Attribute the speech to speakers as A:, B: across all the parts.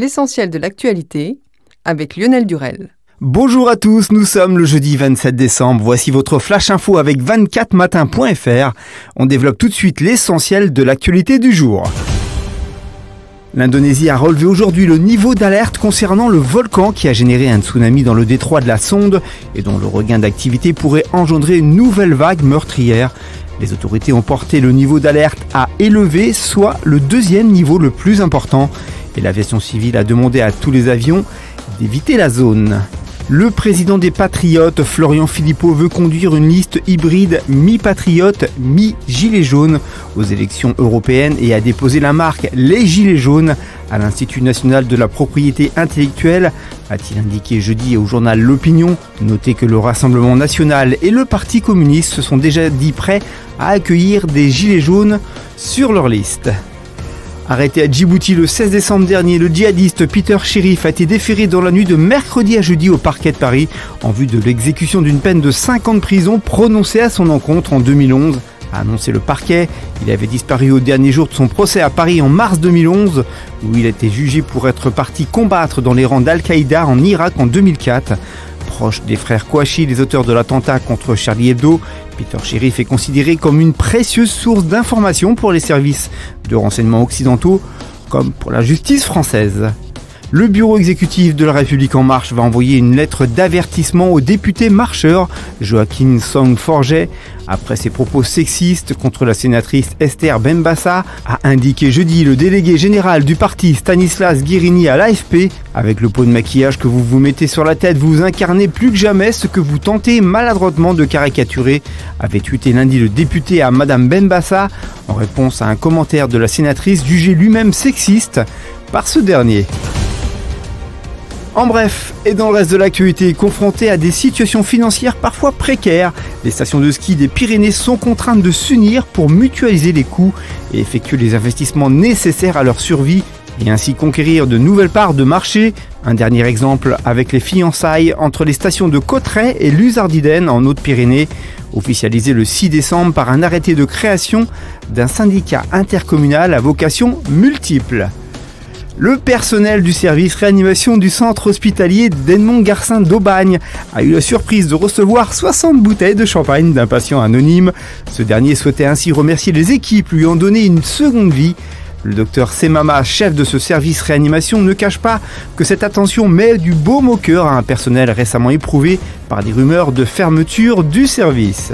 A: L'essentiel de l'actualité avec Lionel Durel.
B: Bonjour à tous, nous sommes le jeudi 27 décembre. Voici votre flash info avec 24matin.fr. On développe tout de suite l'essentiel de l'actualité du jour. L'Indonésie a relevé aujourd'hui le niveau d'alerte concernant le volcan qui a généré un tsunami dans le détroit de la Sonde et dont le regain d'activité pourrait engendrer une nouvelle vague meurtrière. Les autorités ont porté le niveau d'alerte à élevé, soit le deuxième niveau le plus important. Et l'aviation civile a demandé à tous les avions d'éviter la zone. Le président des Patriotes, Florian Philippot, veut conduire une liste hybride mi-patriote, mi-gilets jaunes aux élections européennes et a déposé la marque Les Gilets jaunes à l'Institut national de la propriété intellectuelle, a-t-il indiqué jeudi au journal L'Opinion. Notez que le Rassemblement national et le Parti communiste se sont déjà dit prêts à accueillir des gilets jaunes sur leur liste. Arrêté à Djibouti le 16 décembre dernier, le djihadiste Peter Sherif a été déféré dans la nuit de mercredi à jeudi au parquet de Paris en vue de l'exécution d'une peine de 5 ans de prison prononcée à son encontre en 2011, a annoncé le parquet. Il avait disparu au dernier jour de son procès à Paris en mars 2011, où il a été jugé pour être parti combattre dans les rangs d'Al-Qaïda en Irak en 2004. Proche des frères Kouachi, les auteurs de l'attentat contre Charlie Hebdo, Peter Sherif est considéré comme une précieuse source d'information pour les services de renseignement occidentaux, comme pour la justice française. Le bureau exécutif de la République En Marche va envoyer une lettre d'avertissement au député marcheur Joaquin Song-Forget après ses propos sexistes contre la sénatrice Esther Benbassa, a indiqué jeudi le délégué général du parti Stanislas Guerini à l'AFP. Avec le pot de maquillage que vous vous mettez sur la tête, vous incarnez plus que jamais ce que vous tentez maladroitement de caricaturer, avait tweeté lundi le député à Madame Benbassa en réponse à un commentaire de la sénatrice jugé lui-même sexiste par ce dernier. En bref, et dans le reste de l'actualité, confrontées à des situations financières parfois précaires, les stations de ski des Pyrénées sont contraintes de s'unir pour mutualiser les coûts et effectuer les investissements nécessaires à leur survie et ainsi conquérir de nouvelles parts de marché. Un dernier exemple avec les fiançailles entre les stations de Cauterets et Luzardiden en Haute-Pyrénées, officialisé le 6 décembre par un arrêté de création d'un syndicat intercommunal à vocation multiple. Le personnel du service réanimation du centre hospitalier d'Edmond-Garcin d'Aubagne a eu la surprise de recevoir 60 bouteilles de champagne d'un patient anonyme. Ce dernier souhaitait ainsi remercier les équipes lui ayant donné une seconde vie. Le docteur Semama, chef de ce service réanimation, ne cache pas que cette attention met du baume au cœur à un personnel récemment éprouvé par des rumeurs de fermeture du service.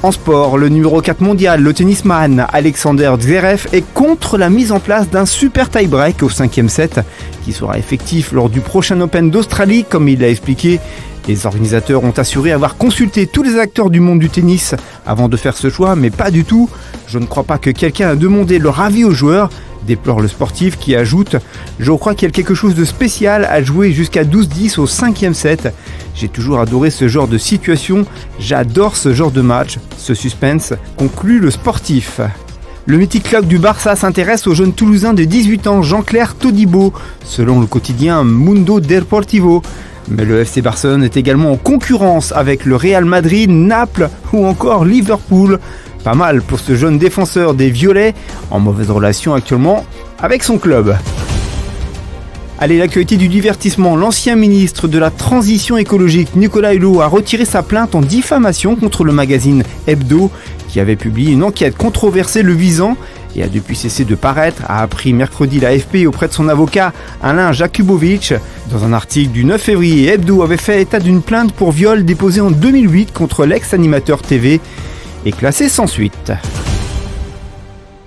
B: En sport, le numéro 4 mondial, le tennisman Alexander Zverev est contre la mise en place d'un super tie-break au 5e set qui sera effectif lors du prochain Open d'Australie, comme il l'a expliqué. Les organisateurs ont assuré avoir consulté tous les acteurs du monde du tennis avant de faire ce choix, mais pas du tout. Je ne crois pas que quelqu'un a demandé leur avis aux joueurs, déplore le sportif qui ajoute « Je crois qu'il y a quelque chose de spécial à jouer jusqu'à 12-10 au 5e set. J'ai toujours adoré ce genre de situation, j'adore ce genre de match, ce suspense », conclut le sportif. Le mythique club du Barça s'intéresse au jeune Toulousain de 18 ans Jean-Claire Todibo, selon le quotidien Mundo Deportivo. Mais le FC Barcelone est également en concurrence avec le Real Madrid, Naples ou encore Liverpool. Pas mal pour ce jeune défenseur des Violets, en mauvaise relation actuellement avec son club. Allez, l'actualité du divertissement. L'ancien ministre de la Transition écologique, Nicolas Hulot, a retiré sa plainte en diffamation contre le magazine Hebdo, qui avait publié une enquête controversée le visant et a depuis cessé de paraître, a appris mercredi l'AFP auprès de son avocat Alain Jakubovic. Dans un article du 9 février, Hebdo avait fait état d'une plainte pour viol déposée en 2008 contre l'ex-animateur TV et classée sans suite.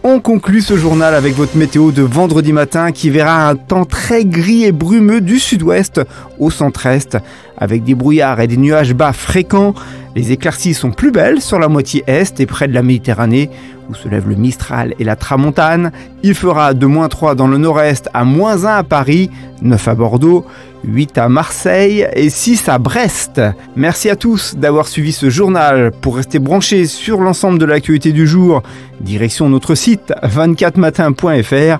B: On conclut ce journal avec votre météo de vendredi matin qui verra un temps très gris et brumeux du sud-ouest au centre-est avec des brouillards et des nuages bas fréquents. Les éclaircies sont plus belles sur la moitié est et près de la Méditerranée où se lèvent le Mistral et la Tramontane. Il fera de -3 dans le nord-est à -1 à Paris, 9 à Bordeaux, 8 à Marseille et 6 à Brest. Merci à tous d'avoir suivi ce journal. Pour rester branchés sur l'ensemble de l'actualité du jour, direction notre site 24matin.fr.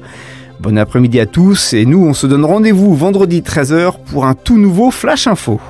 B: Bon après-midi à tous et nous on se donne rendez-vous vendredi 13h pour un tout nouveau Flash Info.